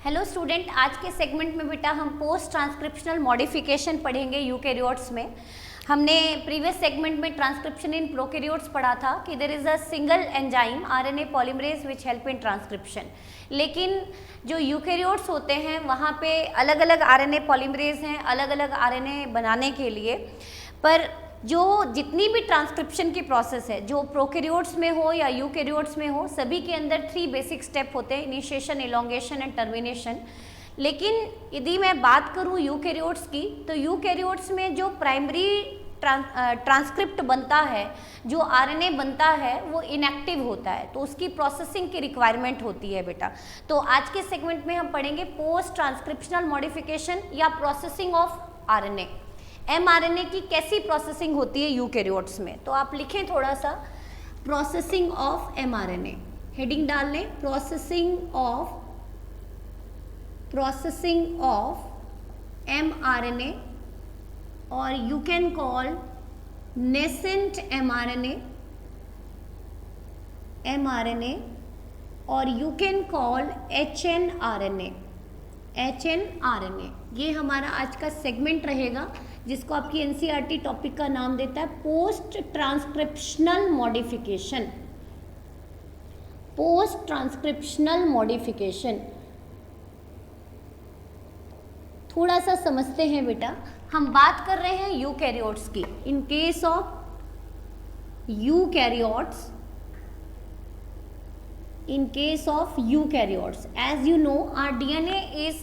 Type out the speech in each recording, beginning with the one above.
Hello student, आज के segment में बेटा हम पोस्ट ट्रांसक्रिप्शनल मॉडिफिकेशन पढ़ेंगे यूकैरियोट्स में। हमने प्रीवियस सेगमेंट में ट्रांसक्रिप्शन इन प्रोकैरियोट्स पढ़ा था कि there is a single enzyme RNA polymerase which help in transcription. लेकिन जो यूकैरियोट्स होते हैं वहाँ पे अलग अलग आरएनए पॉलीमरेज हैं अलग अलग आरएनए बनाने के लिए, पर जो जितनी भी ट्रांसक्रिप्शन की प्रोसेस है जो प्रोकैरियोट्स में हो या यूकैरियोट्स में हो, सभी के अंदर 3 बेसिक स्टेप होते हैं, इनिशिएशन, एलोंगेशन एंड टर्मिनेशन। लेकिन यदि मैं बात करूं यूकैरियोट्स की, तो यूकैरियोट्स में जो प्राइमरी ट्रांसक्रिप्ट बनता है, जो आरएनए बनता है, वो इनएक्टिव होता है, तो उसकी प्रोसेसिंग की रिक्वायरमेंट होती है बेटा। तो आज के सेगमेंट में हम पढ़ेंगे पोस्ट ट्रांसक्रिप्शनल मॉडिफिकेशन या प्रोसेसिंग ऑफ आरएनए। एमआरएनए की कैसी प्रोसेसिंग होती है यूकैरियोट्स में, तो आप लिखें थोड़ा सा प्रोसेसिंग ऑफ एमआरएनए, हेडिंग डाल लें प्रोसेसिंग ऑफ एमआरएनए, और you can call nascent mRNA और यू कैन कॉल एचएनआरएनए। ये हमारा आज का सेगमेंट रहेगा, जिसको आपकी एनसीईआरटी टॉपिक का नाम देता है post transcriptional modification. Post transcriptional modification थोड़ा सा समझते हैं बेटा। हम बात कर रहे हैं यूकैरियोट्स की। इन case of eukaryotes, as you know, our DNA is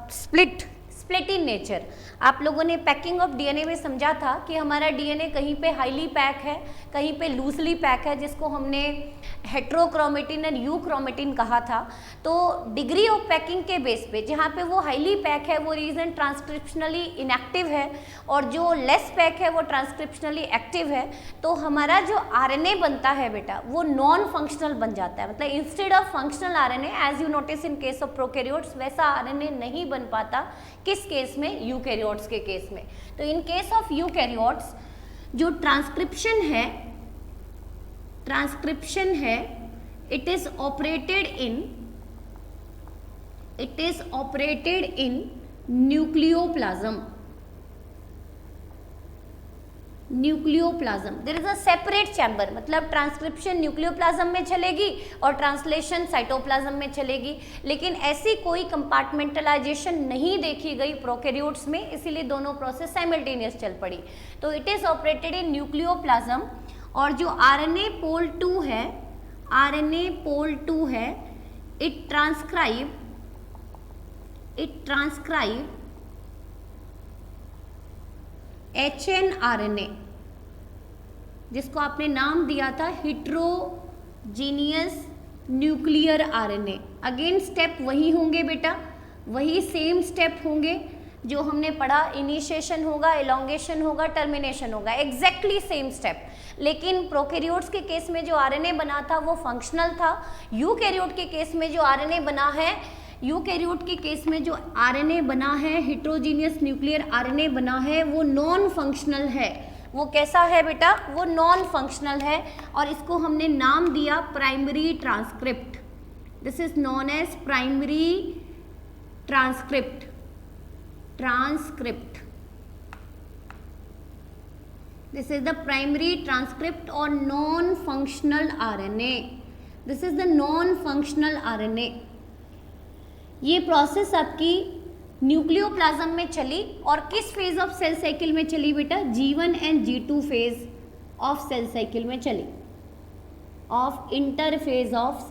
split in nature। आप लोगों ने पैकिंग ऑफ डीएनए में समझा था कि हमारा डीएनए कहीं पे हाईली पैक है, कहीं पे लूजली पैक है, जिसको हमने हेट्रोक्रोमेटिन और यूक्रोमेटिन कहा था। तो डिग्री ऑफ पैकिंग के बेस पे जहाँ पे वो हाईली पैक है वो रीजन ट्रांसक्रिप्शनली इनएक्टिव है, और जो लेस पैक है वो ट्रांसक्रिप्शनली एक्टिव है। तो हमारा जो आरएनए बनता है बेटा वो नॉन फंक्शनल बन जाता है, मतलब instead of functional RNA as you notice in case of prokaryotes, वैसा आरएनए नहीं बन पाता। किस केस में? यूकैरियोट्स के केस में। तो इन केस ऑफ यूकैरियोट्स जो ट्रांसक्रिप्शन है it is operated in nucleoplasm. There is a separate chamber, मतलब ट्रांसक्रिप्शन न्यूक्लियोप्लाज्म में चलेगी और ट्रांसलेशन साइटोप्लाज्म में चलेगी। लेकिन ऐसी कोई कंपार्टमेंटलाइजेशन नहीं देखी गई प्रोकैरियोट्स में, इसीलिए दोनों प्रोसेस साइमल्टेनियस चल पड़ी। तो it is operated in nucleoplasm, और जो आरएनए पोल 2 है इट ट्रांसक्राइब एचएनआरएनए, जिसको आपने नाम दिया था heterogeneous nuclear RNA. Again step वही होंगे बेटा, वही सेम स्टेप होंगे जो हमने पढ़ा, इनिशिएशन होगा, एलोंगेशन होगा, टर्मिनेशन होगा, एग्जैक्टली सेम स्टेप। लेकिन प्रोकैरियोट्स के केस में जो आरएनए बना था वो फंक्शनल था। यूकैरियोट के केस में जो आरएनए बना है हिट्रोजीनियस न्यूक्लियर आरएनए बना है, वो नॉन फंक्शनल है। वो कैसा है बेटा? वो नॉन फंक्शनल है, और इसको हमने नाम दिया primary transcript. This is known as primary transcript. This is the primary transcript or non-functional RNA. This is the non-functional RNA. ये प्रोसेस आपकी न्यूक्लियोप्लाज्म में चली, और किस फेज ऑफ सेल साइकिल में चली बेटा? G1 and G2 phase of cell cycle में चली, of interphase of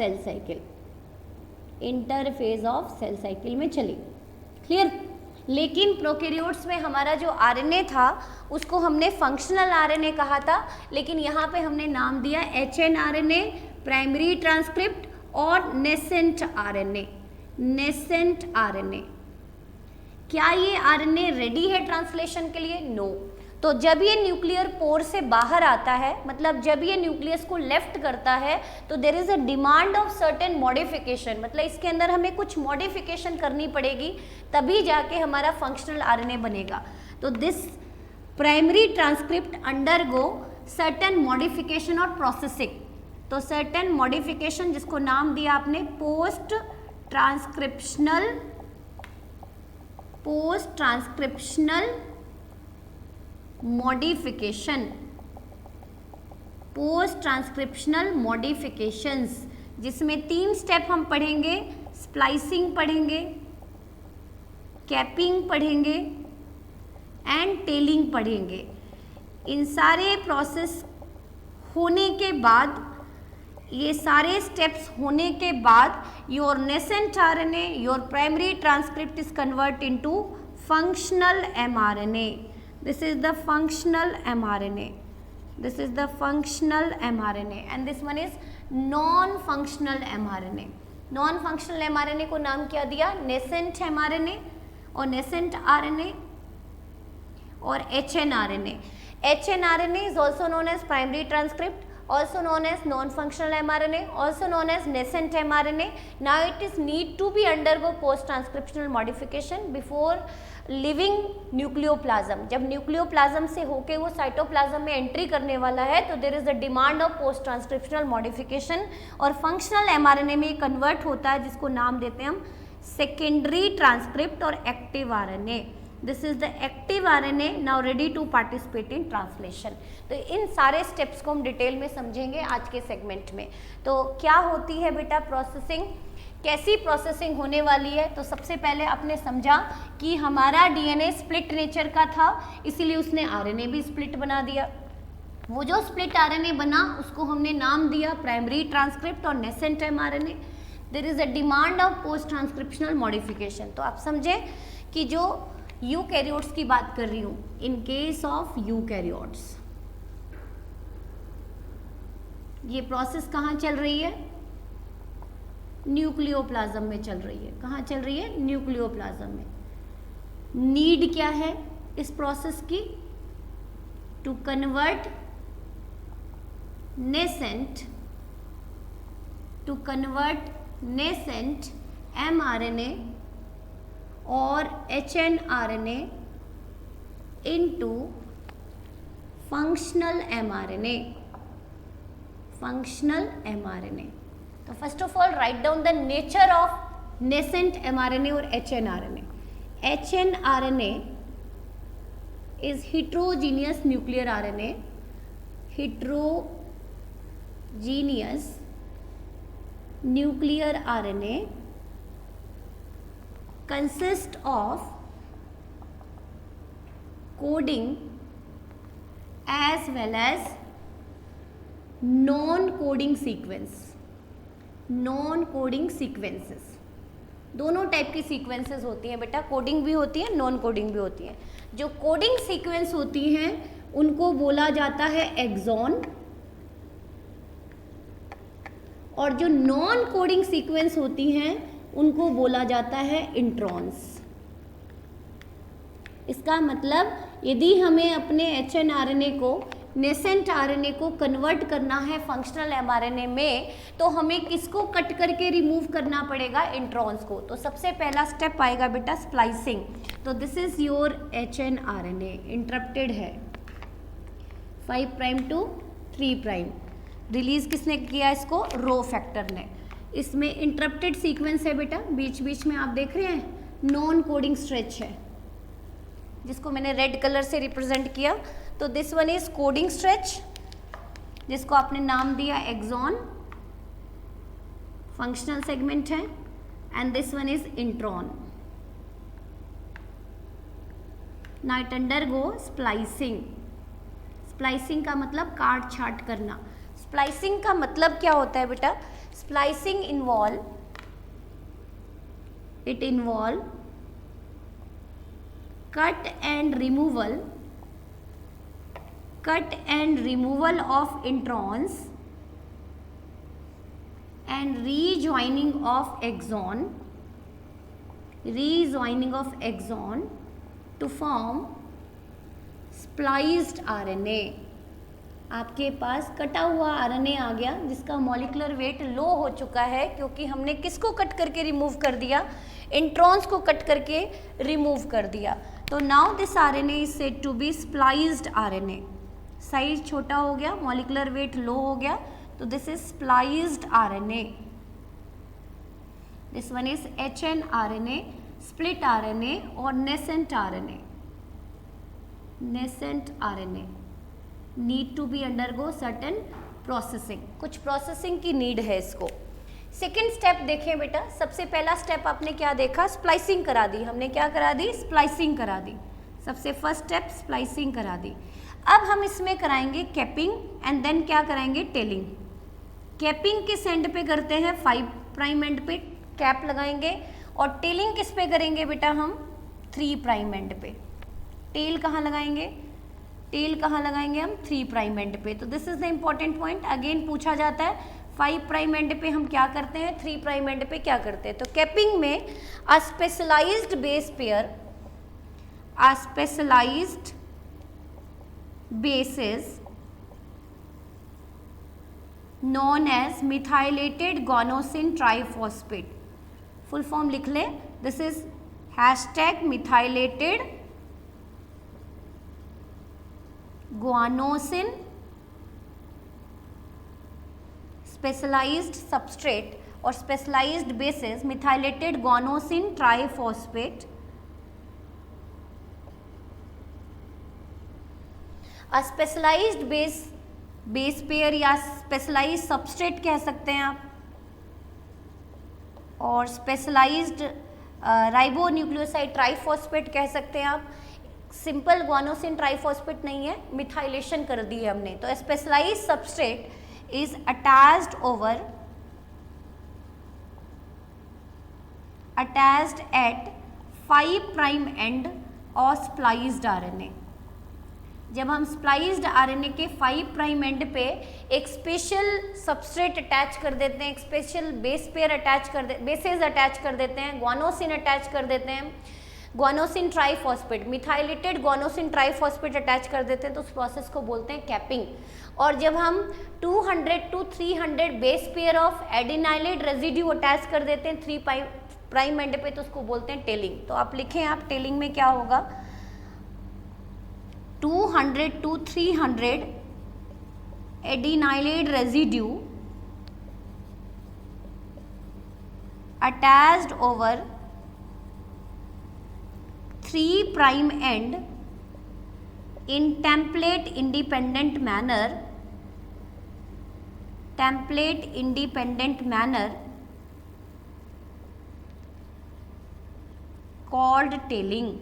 cell cycle में चली। क्लियर? लेकिन प्रोकैरियोट्स में हमारा जो आरएनए था उसको हमने फंक्शनल आरएनए कहा था, लेकिन यहाँ पे हमने नाम दिया एचएनआरएनए, प्राइमरी ट्रांसक्रिप्ट, और नेसेंट आरएनए। क्या ये आरएनए रेडी है ट्रांसलेशन के लिए? नो। तो जब ये न्यूक्लियर पोर से बाहर आता है, मतलब जब ये न्यूक्लियस को लेफ्ट करता है, तो there is a demand of certain modification, मतलब इसके अंदर हमें कुछ मॉडिफिकेशन करनी पड़ेगी, तभी जाके हमारा फंक्शनल आरएनए बनेगा। तो this primary transcript undergo certain modification और प्रोसेसिंग। तो सर्टेन मॉडिफिकेशन, जिसको नाम दिया आपने post transcriptional post transcriptional modification, post transcriptional modifications, जिसमें 3 स्टेप हम पढ़ेंगे। स्प्लाइसिंग पढ़ेंगे, कैपिंग पढ़ेंगे एंड टेलिंग पढ़ेंगे। इन सारे प्रोसेस होने के बाद, ये सारे स्टेप्स होने के बाद your nascent RNA, your primary transcript is convert into functional mRNA. This is the functional mRNA, this is the functional mRNA and this one is non-functional mRNA। non-functional mRNA को नाम क्या दिया? nascent mRNA और nascent RNA और hnRNA। hnRNA is also known as primary transcript, also known as non-functional mRNA, also known as nascent mRNA। now it is need to be undergo post transcriptional modification before living nucleoplasm. जब nucleoplasm से होके वो cytoplasm में entry करने वाला है तो there is a demand of post transcriptional modification और फंक्शनल एमआरएनए में कन्वर्ट होता है, जिसको नाम देते हैं हम सेकेंडरी ट्रांसक्रिप्ट और active RNA. This is the active RNA now ready to participate in translation. तो इन सारे स्टेप्स को हम डिटेल में समझेंगे आज के सेगमेंट में। तो क्या होती है बेटा प्रोसेसिंग, कैसी प्रोसेसिंग होने वाली है? तो सबसे पहले आपने समझा कि हमारा डीएनए स्प्लिट नेचर का था, इसीलिए उसने आरएनए भी स्प्लिट बना दिया। वो जो स्प्लिट आरएनए बना उसको हमने नाम दिया प्राइमरी ट्रांसक्रिप्ट और nascent mRNA. There is a demand of post transcriptional modification. तो आप समझे कि जो यूकैरियोट्स की बात कर रही हूँ, इन केस ऑफ यूकैरियोट्स ये प्रोसेस कहाँ चल रही है? न्यूक्लियोप्लाज्म में चल रही है। कहाँ चल रही है? न्यूक्लियोप्लाज्म में। नीड क्या है इस प्रोसेस की? टू कन्वर्ट नेसेंट एमआरएनए और hnRNA into functional mRNA. Functional mRNA. तो first of all write down the nature of nascent mRNA और hnRNA. HnRNA is heterogeneous nuclear RNA, heterogeneous nuclear RNA consist of coding as well as non-coding sequence। non-coding sequences, दोनों type की sequences होती हैं बेटा, coding भी होती है, non coding भी होती है। जो कोडिंग सीक्वेंस होती हैं उनको बोला जाता है एक्सॉन, और जो नॉन कोडिंग सीक्वेंस होती हैं उनको बोला जाता है इंट्रॉन्स। इसका मतलब यदि हमें अपने एचएनआरएनए को, नेसेंट आरएनए को कन्वर्ट करना है फंक्शनल एमआरएनए में, तो हमें किसको कट करके रिमूव करना पड़ेगा? इंट्रॉन्स को। तो सबसे पहला स्टेप आएगा बेटा स्प्लाइसिंग। तो this is your hnRNA, interrupted है 5 प्राइम टू 3 प्राइम। रिलीज किसने किया इसको? रो फैक्टर ने। इसमें इंटरप्टेड सीक्वेंस है बेटा, बीच बीच में आप देख रहे हैं नॉन कोडिंग स्ट्रेच है, जिसको मैंने रेड कलर से रिप्रेजेंट किया। तो this one is coding stretch, जिसको आपने नाम दिया एक्सॉन, फंक्शनल सेगमेंट है, and this one is intron. Now it undergo splicing. Splicing का मतलब काट छाट करना। स्प्लाइसिंग का मतलब क्या होता है बेटा? Splicing involve cut and removal of introns and rejoining of axon to form spliced RNA। आपके पास कटा हुआ आरएनए आ गया जिसका मॉलिक्यूलर वेट लो हो चुका है, क्योंकि हमने किसको कट करके रिमूव कर दिया? इंट्रॉन्स को कट करके रिमूव कर दिया। तो now this RNA is said to be spliced RNA. Size छोटा हो गया, मॉलिक्यूलर वेट लो हो गया, तो this is spliced RNA. This one is HNRNA, split RNA और nascent RNA. Nascent RNA need to be undergo certain processing, कुछ processing की need है इसको. सेकेंड स्टेप देखें बेटा, सबसे पहला स्टेप आपने क्या देखा, स्प्लाइसिंग करा दी. हमने क्या करा दी, स्प्लाइसिंग करा दी. सबसे फर्स्ट स्टेप स्प्लाइसिंग करा दी. अब हम इसमें कराएंगे कैपिंग एंड देन क्या कराएंगे, टेलिंग. कैपिंग किस एंड पे करते हैं, 5 प्राइम एंड पे कैप लगाएंगे, और टेलिंग किस पे करेंगे बेटा, हम 3 प्राइम एंड पे. टेल कहाँ लगाएंगे, टेल कहाँ लगाएंगे हम, 3 प्राइम एंड पे. तो this is the important point. Again पूछा जाता है 5 प्राइम एंड पे हम क्या करते हैं, 3 प्राइम एंड पे क्या करते हैं. तो कैपिंग में a specialized base pair, a specialized basis known as methylated guanosin triphosphate. Full form लिख लें, this is #methylated guanosin specialized substrate और specialized basis methylated guanosin triphosphate. A specialized base pair या स्पेशलाइज्ड सबस्ट्रेट कह सकते हैं आप, और specialised ribo nucleoside triphosphate कह सकते हैं आप. सिंपल गुआनोसिन ट्राइफॉस्फेट नहीं है, मिथाइलेशन कर दी है हमने. तो specialised substrate is attached at 5 prime end और स्प्लाइज्ड RNA. जब हम स्प्लाइज्ड RNA के 5 प्राइम एंड पे एक स्पेशल सबस्ट्रेट अटैच कर देते हैं, एक स्पेशल बेस पेयर अटैच कर दे, बेसेस अटैच कर देते हैं, गुआनोसिन अटैच कर देते हैं, guanosine triphosphate, methylated guanosine triphosphate attach कर देते हैं, तो उस प्रोसेस को बोलते हैं कैपिंग. और जब हम 200 to 300 base pair of adenylate residue attach कर देते हैं 3 प्राइम एंड पे, तो उसको बोलते हैं टेलिंग. तो आप लिखें, आप टेलिंग में क्या होगा, 200 to 300 adenylate residue attached over 3 prime end in template independent manner called tailing.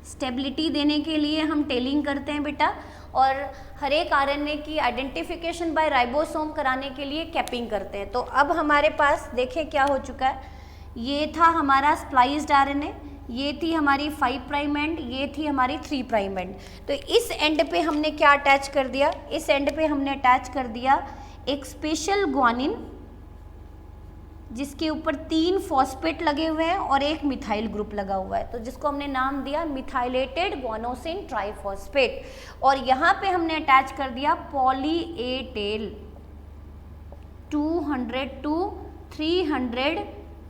Stability देने के लिए हम टेलिंग करते हैं बेटा, और हर एक RNA की आइडेंटिफिकेशन बाय राइबोसोम कराने के लिए कैपिंग करते हैं. तो अब हमारे पास देखें क्या हो चुका है, ये था हमारा स्प्लाइज्ड RNA, ये थी हमारी 5 प्राइम एंड, ये थी हमारी 3 प्राइम एंड. तो इस एंड पे हमने क्या अटैच कर दिया, इस एंड पे हमने अटैच कर दिया एक स्पेशल ग्वानिन जिसके ऊपर 3 फॉस्फेट लगे हुए हैं और एक मिथाइल ग्रुप लगा हुआ है, तो जिसको हमने नाम दिया मिथाइलेटेड गुआनोसिन ट्राइफॉस्फेट. और यहाँ पे हमने अटैच कर दिया poly A tail 200 to 300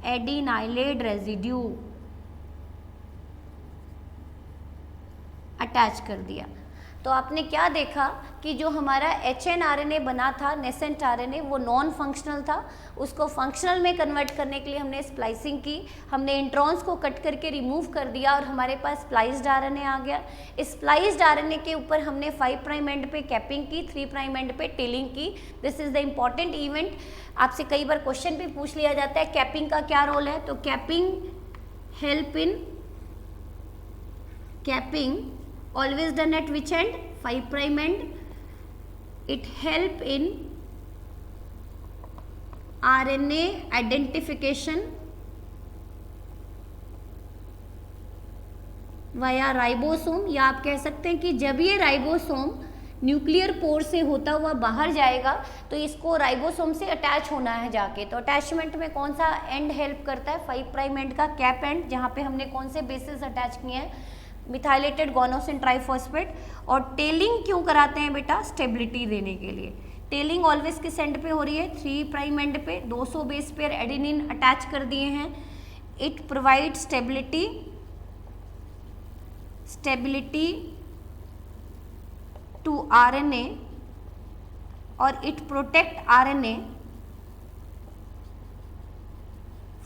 adenylate residue attach कर दिया. तो आपने क्या देखा कि जो हमारा HNRNA बना था, नेसेंट RNA, वो नॉन फंक्शनल था. उसको फंक्शनल में कन्वर्ट करने के लिए हमने स्प्लाइसिंग की, हमने इंट्रॉन्स को कट करके रिमूव कर दिया और हमारे पास स्प्लाइज्ड RNA आ गया. इस स्प्लाइज्ड RNA के ऊपर हमने 5 प्राइम एंड पे कैपिंग की, 3 प्राइम एंड पे टेलिंग की. This is the important event. आपसे कई बार क्वेश्चन भी पूछ लिया जाता है कैपिंग का क्या रोल है. तो capping always done at which end, 5 prime end. It help in RNA identification via ribosome, या आप कह सकते हैं कि जब ये राइबोसोम न्यूक्लियर पोर से होता हुआ बाहर जाएगा तो इसको राइबोसोम से अटैच होना है जाके. तो अटैचमेंट में कौन सा एंड हेल्प करता है, 5 प्राइम एंड का कैप एंड, जहाँ पे हमने कौन से बेसिस अटैच किए हैं, मिथाइलेटेड गुआनोसिन ट्राइफॉस्फेट. और टेलिंग क्यों कराते हैं बेटा, स्टेबिलिटी देने के लिए. टेलिंग ऑलवेज किस एंड पे हो रही है, 3 प्राइम एंड पे 200 बेस पेयर एडेनिन अटैच कर दिए हैं. It provide stability to RNA और it protect RNA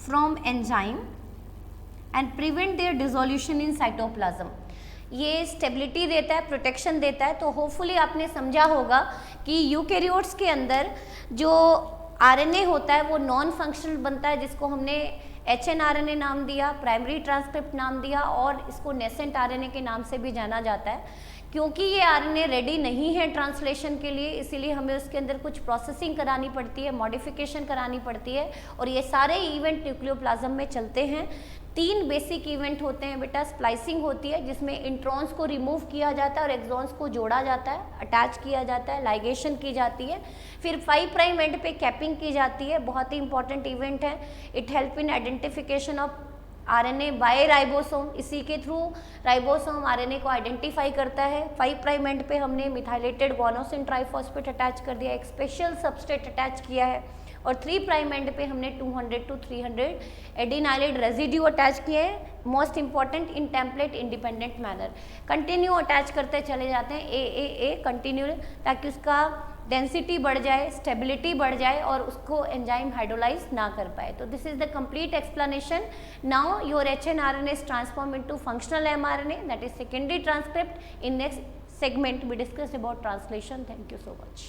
from enzyme and prevent their dissolution in cytoplasm. ये स्टेबिलिटी देता है, प्रोटेक्शन देता है। तो होपफुली आपने समझा होगा कि यूकैरियोट्स के अंदर जो आरएनए होता है वो नॉन फंक्शनल बनता है, जिसको हमने एचएनआरएनए नाम दिया, प्राइमरी ट्रांसक्रिप्ट नाम दिया, और इसको नेसेंट आरएनए के नाम से भी जाना जाता है। क्योंकि ये आरएनए रेडी नहीं है ट्रांसलेशन के लिए, इसीलिए हमें उसके अंदर कुछ प्रोसेसिंग करानी पड़ती है, मॉडिफिकेशन करानी पड़ती है, और ये सारे इवेंट न्यूक्लियोप्लाज्म में चलते हैं। 3 बेसिक इवेंट होते हैं बेटा। स्प्लाइसिंग होती है जिसमें इंट्रॉन्स को रिमूव किया जाता है और एक्सॉन्स को जोड़ा जाता है, अटैच किया जाता है, लाइगेशन की जाती है। फिर 5 प्राइम एंड पे कैपिंग की जाती है, बहुत ही इंपॉर्टेंट इवेंट है। It help in identification of RNA by ribosome, इसी के थ्रू राइबोसोम आरएनए को आइडेंटिफाई करता है। 5 प्राइम एंड पे हमने मिथाइलेटेड गुआनोसिन ट्राइफॉस्फेट अटैच कर दिया, एक स्पेशल सबस्ट्रेट अटैच किया है, और 3 प्राइम एंड पे हमने 200 to 300 एडिनाइलेट रेजिड्यू अटैच किए हैं, most important in template independent manner. Continue attach करते चले जाते हैं ए कंटिन्यू, ताकि उसका डेंसिटी बढ़ जाए, स्टेबिलिटी बढ़ जाए और उसको एंजाइम हाइड्रोलाइज ना कर पाए। तो this is the complete explanation. Now your hnRNA is transform into functional mRNA, that is secondary transcript. In next segment we discuss about translation. Thank you so much.